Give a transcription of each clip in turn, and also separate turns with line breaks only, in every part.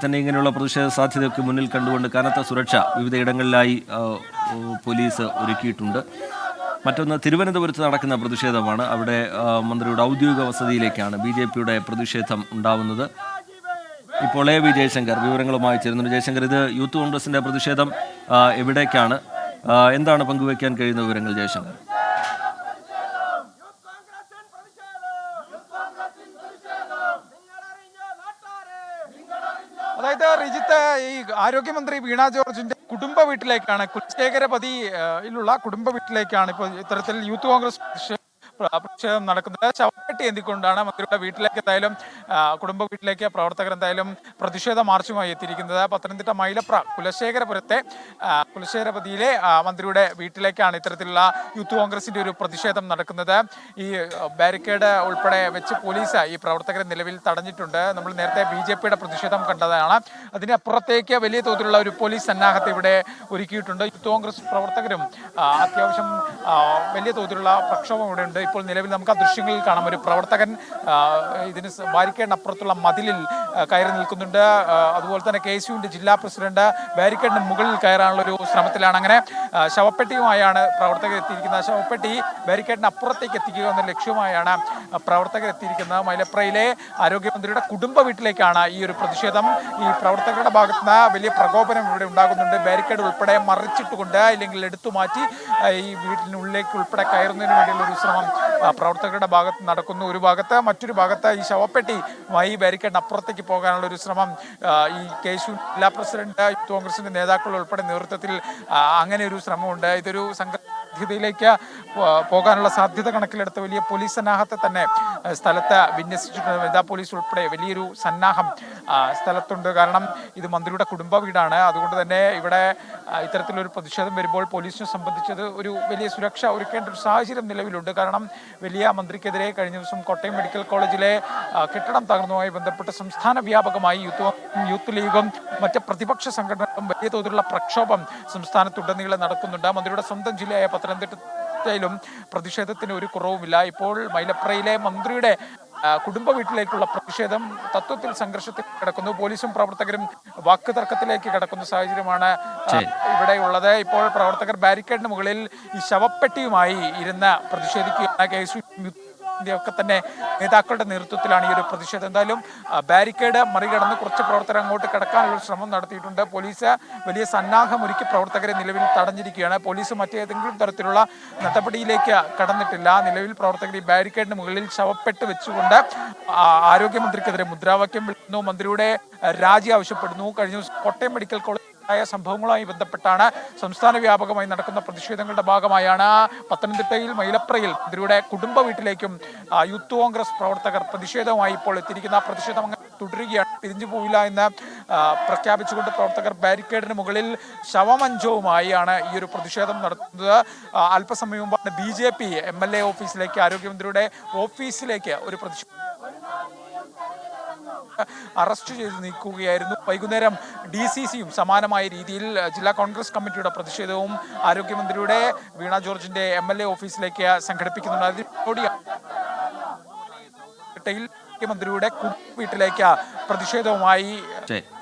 തന്നെ ഇങ്ങനെയുള്ള പ്രതിഷേധ സാധ്യതയൊക്കെ മുന്നിൽ കണ്ടുകൊണ്ട് കനത്ത സുരക്ഷ വിവിധയിടങ്ങളിലായി പോലീസ് ഒരുക്കിയിട്ടുണ്ട്. മറ്റൊന്ന് തിരുവനന്തപുരത്ത് നടക്കുന്ന പ്രതിഷേധമാണ്. അവിടെ മന്ത്രിയുടെ ഔദ്യോഗിക വസതിയിലേക്കാണ് BJP-യുടെ പ്രതിഷേധം ഉണ്ടാവുന്നത്. ഇപ്പോൾ A.V. ജയശങ്കർ വിവരങ്ങളുമായി ചേരുന്നുണ്ട്. ജയശങ്കർ, ഇത് യൂത്ത് കോൺഗ്രസിന്റെ പ്രതിഷേധം എവിടേക്കാണ്, എന്താണ് പങ്കുവയ്ക്കാൻ കഴിയുന്ന വിവരങ്ങൾ ജയശങ്കർ?
അതായത് റിജിത്ത്, ഈ ആരോഗ്യമന്ത്രി വീണ ജോർജിന്റെ കുടുംബ വീട്ടിലേക്കാണ്, കുലശേഖരപതിയിലുള്ള കുടുംബ വീട്ടിലേക്കാണ് ഇപ്പോൾ ഇത്തരത്തിൽ യൂത്ത് കോൺഗ്രസ് പ്രതിഷേധം നടക്കുന്നത്. ശവപ്പെട്ടി എന്തിക്കൊണ്ടാണ് മന്ത്രിയുടെ വീട്ടിലേക്ക് എന്തായാലും കുടുംബ വീട്ടിലേക്ക് പ്രവർത്തകർ എന്തായാലും പ്രതിഷേധ മാർച്ചുമായി എത്തിയിരിക്കുന്നത്. പത്തനംതിട്ട മൈലപ്ര കുലശേഖരപതിയിലെ മന്ത്രിയുടെ വീട്ടിലേക്കാണ് ഇത്തരത്തിലുള്ള യൂത്ത് കോൺഗ്രസിന്റെ ഒരു പ്രതിഷേധം നടക്കുന്നത്. ഈ ബാരിക്കേഡ് ഉൾപ്പെടെ വെച്ച് പോലീസ് ഈ പ്രവർത്തകരെ നിലവിൽ തടഞ്ഞിട്ടുണ്ട്. നമ്മൾ നേരത്തെ BJP-യുടെ പ്രതിഷേധം കണ്ടതാണ്. അതിനപ്പുറത്തേക്ക് വലിയ തോതിലുള്ള ഒരു പോലീസ് സന്നാഹത്തെ ഇവിടെ ഒരുക്കിയിട്ടുണ്ട്. യൂത്ത് കോൺഗ്രസ് പ്രവർത്തകരും അത്യാവശ്യം വലിയ തോതിലുള്ള പ്രക്ഷോഭം ഇവിടെ ഉണ്ട്. ഇപ്പോൾ നിലവിൽ നമുക്ക് ആ ദൃശ്യങ്ങളിൽ കാണാം, ഒരു പ്രവർത്തകൻ ഇതിന് ബാരിക്കേഡിനപ്പുറത്തുള്ള മതിലിൽ കയറി നിൽക്കുന്നുണ്ട്. അതുപോലെ തന്നെ KSUവിന്റെ ജില്ലാ പ്രസിഡന്റ് ബാരിക്കേഡിന് മുകളിൽ കയറാനുള്ള ഒരു ശ്രമത്തിലാണ്. അങ്ങനെ ശവപ്പെട്ടിയുമായാണ് പ്രവർത്തകർ എത്തിയിരിക്കുന്നത്. ശവപ്പെട്ടി ബാരിക്കേഡിന് അപ്പുറത്തേക്ക് എത്തിക്കുക എന്ന ലക്ഷ്യമായാണ് പ്രവർത്തകർ എത്തിയിരിക്കുന്നത്. മൈലപ്രയിലെ ആരോഗ്യമന്ത്രിയുടെ കുടുംബ വീട്ടിലേക്കാണ് ഈ ഒരു പ്രതിഷേധം. ഈ പ്രവർത്തകരുടെ ഭാഗത്തുനിന്ന് വലിയ പ്രകോപനം ഇവിടെ ഉണ്ടാകുന്നുണ്ട്. ബാരിക്കേഡ് ഉൾപ്പെടെ മറിച്ചിട്ടുകൊണ്ട് അല്ലെങ്കിൽ എടുത്തു മാറ്റി ഈ വീട്ടിനുള്ളിലേക്ക് ഉൾപ്പെടെ കയറുന്നതിന് വേണ്ടിയുള്ള ഒരു ശ്രമം പ്രവർത്തകരുടെ ഭാഗത്ത് നടക്കുന്നു. ഒരു ഭാഗത്ത്, മറ്റൊരു ഭാഗത്ത് ഈ ശവപ്പെട്ടിയുമായി ബാരിക്കേഡിന് അപ്പുറത്തേക്ക് പോകാനുള്ള ഒരു ശ്രമം ഈ KSU ജില്ലാ പ്രസിഡന്റ്, യൂത്ത് കോൺഗ്രസിന്റെ നേതാക്കൾ ഉൾപ്പെടെ നേതൃത്വത്തിൽ അങ്ങനെ ഒരു ശ്രമമുണ്ട്. ഇതൊരു സംഘർഷത്തിലേക്ക് പോകാനുള്ള സാധ്യത കണക്കിലെടുത്ത് വലിയ പോലീസ് സന്നാഹത്തെ തന്നെ സ്ഥലത്ത് വിന്യസിച്ചിട്ടുണ്ട്. വനിതാ പോലീസ് ഉൾപ്പെടെ വലിയൊരു സന്നാഹം സ്ഥലത്തുണ്ട്. കാരണം ഇത് മന്ത്രിയുടെ കുടുംബ വീടാണ്. അതുകൊണ്ട് തന്നെ ഇവിടെ ഇത്തരത്തിലൊരു പ്രതിഷേധം വരുമ്പോൾ പോലീസിനെ സംബന്ധിച്ചത് ഒരു വലിയ സുരക്ഷ ഒരുക്കേണ്ട ഒരു സാഹചര്യം നിലവിലുണ്ട്. കാരണം വലിയ മന്ത്രിക്കെതിരെ കഴിഞ്ഞ ദിവസം കോട്ടയം മെഡിക്കൽ കോളേജിലെ കെട്ടിടം തകർന്നതുമായി ബന്ധപ്പെട്ട് സംസ്ഥാന വ്യാപകമായി യൂത്ത് ലീഗും മറ്റ് പ്രതിപക്ഷ സംഘടനകളും വലിയ തോതിലുള്ള പ്രക്ഷോഭം സംസ്ഥാനത്തുടനീളം നടക്കുന്നുണ്ട്. മന്ത്രിയുടെ സ്വന്തം ജില്ലയായ പത്തനംതിട്ടയിലും പ്രതിഷേധത്തിന് ഒരു കുറവുമില്ല. ഇപ്പോൾ മൈലപ്രയിലെ മന്ത്രിയുടെ കുടുംബ വീട്ടിലേക്കുള്ള പ്രതിഷേധം തത്വത്തിൽ സംഘർഷത്തിൽ കിടക്കുന്നു. പോലീസും പ്രവർത്തകരും വാക്ക് തർക്കത്തിലേക്ക് കിടക്കുന്ന സാഹചര്യമാണ് ഇവിടെയുള്ളത്. ഇപ്പോൾ പ്രവർത്തകർ ബാരിക്കേഡിന് മുകളിൽ ഈ ശവപ്പെട്ടിയുമായി ഇരുന്ന് പ്രതിഷേധിക്കുകയാണ്. KSU ഒക്കെ തന്നെ നേതാക്കളുടെ നേതൃത്വത്തിലാണ് ഈ ഒരു പ്രതിഷേധം. എന്തായാലും ബാരിക്കേഡ് മറികടന്ന് കുറച്ച് പ്രവർത്തകർ അങ്ങോട്ട് കിടക്കാനുള്ള ശ്രമം നടത്തിയിട്ടുണ്ട്. പോലീസ് വലിയ സന്നാഹം ഒരുക്കി പ്രവർത്തകരെ നിലവിൽ തടഞ്ഞിരിക്കുകയാണ്. പോലീസ് മറ്റേതെങ്കിലും തരത്തിലുള്ള നടപടിയിലേക്ക് കടന്നിട്ടില്ല. നിലവിൽ പ്രവർത്തകർ ഈ ബാരിക്കേഡിന് മുകളിൽ ശവപ്പെട്ട് വെച്ചുകൊണ്ട് ആരോഗ്യമന്ത്രിക്കെതിരെ മുദ്രാവാക്യം വിളിക്കുന്നു, മന്ത്രിയുടെ രാജി ആവശ്യപ്പെടുന്നു. കഴിഞ്ഞ ദിവസം കോട്ടയം മെഡിക്കൽ കോളേജ് സംഭവങ്ങളുമായി ബന്ധപ്പെട്ടാണ് സംസ്ഥാന വ്യാപകമായി നടക്കുന്ന പ്രതിഷേധങ്ങളുടെ ഭാഗമായാണ് പത്തനംതിട്ടയിൽ മൈലപ്രയിൽ മന്ത്രിയുടെ കുടുംബ വീട്ടിലേക്കും യൂത്ത് കോൺഗ്രസ് പ്രവർത്തകർ പ്രതിഷേധവുമായി ഇപ്പോൾ എത്തിയിരിക്കുന്ന. ആ പ്രതിഷേധം അങ്ങനെ തുടരുകയാണ്, പിരിഞ്ഞു പോയില്ല എന്ന് പ്രഖ്യാപിച്ചുകൊണ്ട് പ്രവർത്തകർ ബാരിക്കേഡിന് മുകളിൽ ശവമഞ്ചവുമായാണ് ഈ ഒരു പ്രതിഷേധം നടത്തുന്നത്. അല്പസമയം മുമ്പാണ് BJP MLA ഓഫീസിലേക്ക്, ആരോഗ്യമന്ത്രിയുടെ ഓഫീസിലേക്ക് ഒരു പ്രതിഷേധം അറസ്റ്റ് ചെയ്ത് നീക്കുകയായിരുന്നു. വൈകുന്നേരം DCCയും സമാനമായ രീതിയിൽ ജില്ലാ കോൺഗ്രസ് കമ്മിറ്റിയുടെ പ്രതിഷേധവും ആരോഗ്യമന്ത്രിയുടെ വീണ ജോർജിന്റെ MLA ഓഫീസിലേക്ക് സംഘടിപ്പിക്കുന്നുണ്ട്. അതിനോടെയാണ് മന്ത്രിയുടെ വീട്ടിലേക്ക് പ്രതിഷേധവുമായി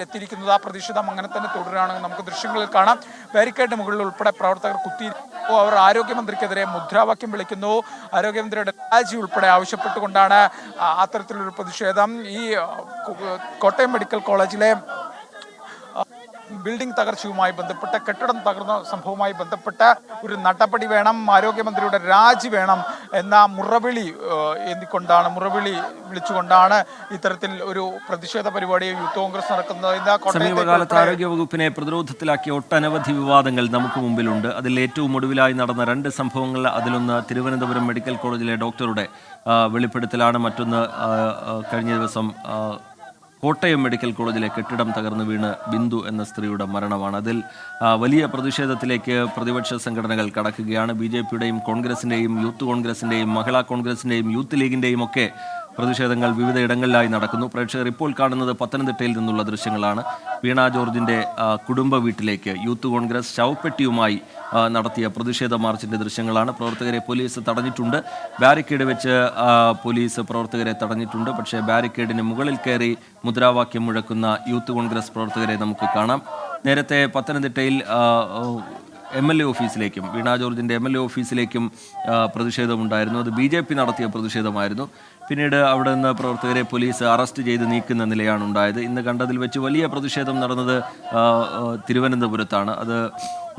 എത്തിയിരിക്കുന്നത്. ആ പ്രതിഷേധം അങ്ങനെ തന്നെ തുടരുകയാണെന്ന് നമുക്ക് ദൃശ്യങ്ങളിൽ കാണാം. ബാരിക്കേഡിന് മുകളിൽ ഉൾപ്പെടെ പ്രവർത്തകർ കുത്തിയിരിക്കുന്നു. അവർ ആരോഗ്യമന്ത്രിക്കെതിരെ മുദ്രാവാക്യം വിളിക്കുന്നു. ആരോഗ്യമന്ത്രിയുടെ രാജി ഉൾപ്പെടെ ആവശ്യപ്പെട്ടുകൊണ്ടാണ് അത്തരത്തിലൊരു പ്രതിഷേധം. ഈ കോട്ടയം മെഡിക്കൽ കോളേജിലെ ബിൽഡിംഗ് തകർച്ചയുമായി ബന്ധപ്പെട്ട്, കെട്ടിടം തകർന്ന സംഭവവുമായി ബന്ധപ്പെട്ട ഒരു നടപടി വേണം, ആരോഗ്യമന്ത്രിയുടെ രാജി വേണം എന്ന മുറവിളി വിളിച്ചുകൊണ്ടാണ് ഇത്തരത്തിൽ ഒരു പ്രതിഷേധ പരിപാടി യൂത്ത് കോൺഗ്രസ് നടക്കുന്നത്.
സമീപകാലത്ത് ആരോഗ്യവകുപ്പിനെ പ്രതിരോധത്തിലാക്കിയ ഒട്ടനവധി വിവാദങ്ങൾ നമുക്ക് മുമ്പിലുണ്ട്. അതിൽ ഏറ്റവും ഒടുവിലായി നടന്ന 2 സംഭവങ്ങൾ, അതിലൊന്ന് തിരുവനന്തപുരം മെഡിക്കൽ കോളേജിലെ ഡോക്ടറുടെ വെളിപ്പെടുത്തലാണ്. മറ്റൊന്ന് കഴിഞ്ഞ ദിവസം കോട്ടയം മെഡിക്കൽ കോളേജിലെ കെട്ടിടം തകർന്നു വീണ് ബിന്ദു എന്ന സ്ത്രീയുടെ മരണമാണ്. അതിൽ വലിയ പ്രതിഷേധത്തിലേക്ക് പ്രതിപക്ഷ സംഘടനകൾ കടക്കുകയാണ്. BJP-യുടെയും കോൺഗ്രസിൻ്റെയും യൂത്ത് കോൺഗ്രസിൻ്റെയും മഹിളാ കോൺഗ്രസിൻ്റെയും യൂത്ത് ലീഗിൻ്റെയും ഒക്കെ പ്രതിഷേധങ്ങൾ വിവിധ ഇടങ്ങളിലായി നടക്കുന്നു. പ്രേക്ഷകർ ഇപ്പോൾ കാണുന്നത് പത്തനംതിട്ടയിൽ നിന്നുള്ള ദൃശ്യങ്ങളാണ്. വീണ ജോർജിൻ്റെ കുടുംബ വീട്ടിലേക്ക് യൂത്ത് കോൺഗ്രസ് ശവപ്പെട്ടിയുമായി നടത്തിയ പ്രതിഷേധ മാർച്ചിൻ്റെ ദൃശ്യങ്ങളാണ്. പ്രവർത്തകരെ പോലീസ് തടഞ്ഞിട്ടുണ്ട്. ബാരിക്കേഡ് വെച്ച് പോലീസ് പ്രവർത്തകരെ തടഞ്ഞിട്ടുണ്ട്. പക്ഷേ ബാരിക്കേഡിന് മുകളിൽ കയറി മുദ്രാവാക്യം മുഴക്കുന്ന യൂത്ത് കോൺഗ്രസ് പ്രവർത്തകരെ നമുക്ക് കാണാം. നേരത്തെ പത്തനംതിട്ടയിൽ MLA ഓഫീസിലേക്കും വീണ ജോർജിൻ്റെ MLA ഓഫീസിലേക്കും പ്രതിഷേധമുണ്ടായിരുന്നു. അത് BJP നടത്തിയ പ്രതിഷേധമായിരുന്നു. പിന്നീട് അവിടെ നിന്ന് പ്രവർത്തകരെ പോലീസ് അറസ്റ്റ് ചെയ്ത് നീക്കുന്ന നിലയാണ് ഉണ്ടായത്. ഇന്ന് കണ്ടതിൽ വെച്ച് വലിയ പ്രതിഷേധം നടന്നത് തിരുവനന്തപുരത്താണ്. അത്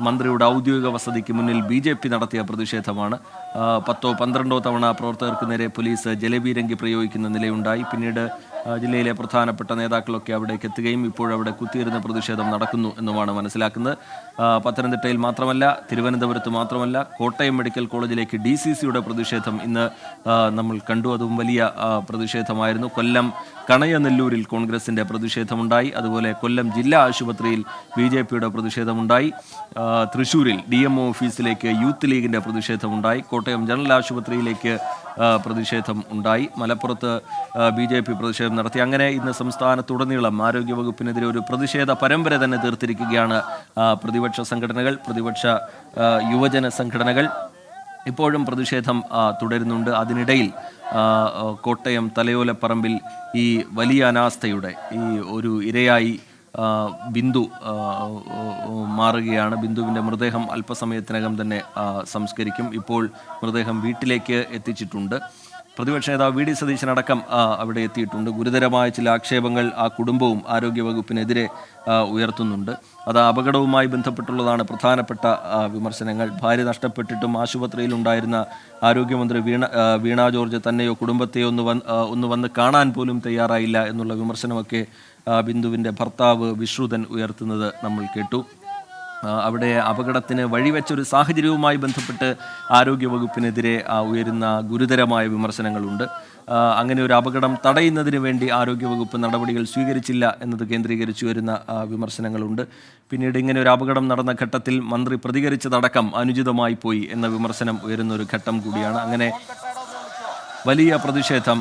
മന്ത്രിയുടെ ഔദ്യോഗിക വസതിക്ക് മുന്നിൽ BJP നടത്തിയ പ്രതിഷേധമാണ്. 10-12 തവണ പ്രവർത്തകർക്ക് നേരെ പോലീസ് ജലപീരങ്കി പ്രയോഗിക്കുന്ന നിലയുണ്ടായി. പിന്നീട് ജില്ലയിലെ പ്രധാനപ്പെട്ട നേതാക്കളൊക്കെ അവിടേക്ക് എത്തുകയും ഇപ്പോഴവിടെ കുത്തിയിരുന്ന പ്രതിഷേധം നടക്കുന്നു എന്നുമാണ് മനസ്സിലാക്കുന്നത്. പത്തനംതിട്ടയിൽ മാത്രമല്ല, തിരുവനന്തപുരത്ത് മാത്രമല്ല, കോട്ടയം മെഡിക്കൽ കോളേജിലേക്ക് DCCയുടെ പ്രതിഷേധം ഇന്ന് നമ്മൾ കണ്ടു. അതും വലിയ പ്രതിഷേധമായിരുന്നു. കൊല്ലം കണയനെല്ലൂരിൽ കോൺഗ്രസിൻ്റെ പ്രതിഷേധമുണ്ടായി. അതുപോലെ കൊല്ലം ജില്ലാ ആശുപത്രിയിൽ BJPയുടെ പ്രതിഷേധമുണ്ടായി. തൃശ്ശൂരിൽ DMO ഓഫീസിലേക്ക് യൂത്ത് ലീഗിൻ്റെ പ്രതിഷേധമുണ്ടായി. കോട്ടയം ജനറൽ ആശുപത്രിയിലേക്ക് പ്രതിഷേധം ഉണ്ടായി. മലപ്പുറത്ത് BJP പ്രതിഷേധം നടത്തി. അങ്ങനെ ഇന്ന് സംസ്ഥാനത്തുടനീളം ആരോഗ്യവകുപ്പിനെതിരെ ഒരു പ്രതിഷേധ പരമ്പര തന്നെ തീർത്തിരിക്കുകയാണ് പ്രതിപക്ഷ സംഘടനകൾ, പ്രതിപക്ഷ യുവജന സംഘടനകൾ. ഇപ്പോഴും പ്രതിഷേധം തുടരുന്നുണ്ട്. അതിനിടയിൽ കോട്ടയം തലയോലപ്പറമ്പിൽ ഈ വലിയ അനാസ്ഥയുടെ ഈ ഒരു ഇരയായി ബിന്ദു മാറുകയാണ്. ബിന്ദുവിൻ്റെ മൃതദേഹം അല്പസമയത്തിനകം തന്നെ സംസ്കരിക്കും. ഇപ്പോൾ മൃതദേഹം വീട്ടിലേക്ക് എത്തിച്ചിട്ടുണ്ട്. പ്രതിപക്ഷ നേതാവ് VD സതീശനടക്കം അവിടെ എത്തിയിട്ടുണ്ട്. ഗുരുതരമായ ചില ആക്ഷേപങ്ങൾ ആ കുടുംബവും ആരോഗ്യവകുപ്പിനെതിരെ ഉയർത്തുന്നുണ്ട്. അത് അപകടവുമായി ബന്ധപ്പെട്ടുള്ളതാണ് പ്രധാനപ്പെട്ട വിമർശനങ്ങൾ. ഭാര്യ നഷ്ടപ്പെട്ടിട്ടും ആശുപത്രിയിലുണ്ടായിരുന്ന ആരോഗ്യമന്ത്രി വീണ ജോർജ് തന്നെയോ കുടുംബത്തെയോ ഒന്ന് വന്ന് കാണാൻ പോലും തയ്യാറായില്ല എന്നുള്ള വിമർശനമൊക്കെ ബിന്ദുവിൻ്റെ ഭർത്താവ് വിശ്രുതൻ ഉയർത്തുന്നത് നമ്മൾ കേട്ടു. അവിടെ അപകടത്തിന് വഴിവെച്ചൊരു സാഹചര്യവുമായി ബന്ധപ്പെട്ട് ആരോഗ്യവകുപ്പിനെതിരെ ഉയരുന്ന ഗുരുതരമായ വിമർശനങ്ങളുണ്ട്. അങ്ങനെ ഒരു അപകടം തടയുന്നതിന് വേണ്ടി ആരോഗ്യവകുപ്പ് നടപടികൾ സ്വീകരിച്ചില്ല എന്നത് കേന്ദ്രീകരിച്ചു വരുന്ന വിമർശനങ്ങളുണ്ട്. പിന്നീട് ഇങ്ങനെ ഒരു അപകടം നടന്ന ഘട്ടത്തിൽ മന്ത്രി പ്രതികരിച്ചതടക്കം അനുചിതമായി പോയി എന്ന വിമർശനം ഉയരുന്ന ഒരു ഘട്ടം കൂടിയാണ്. അങ്ങനെ വലിയ പ്രതിഷേധം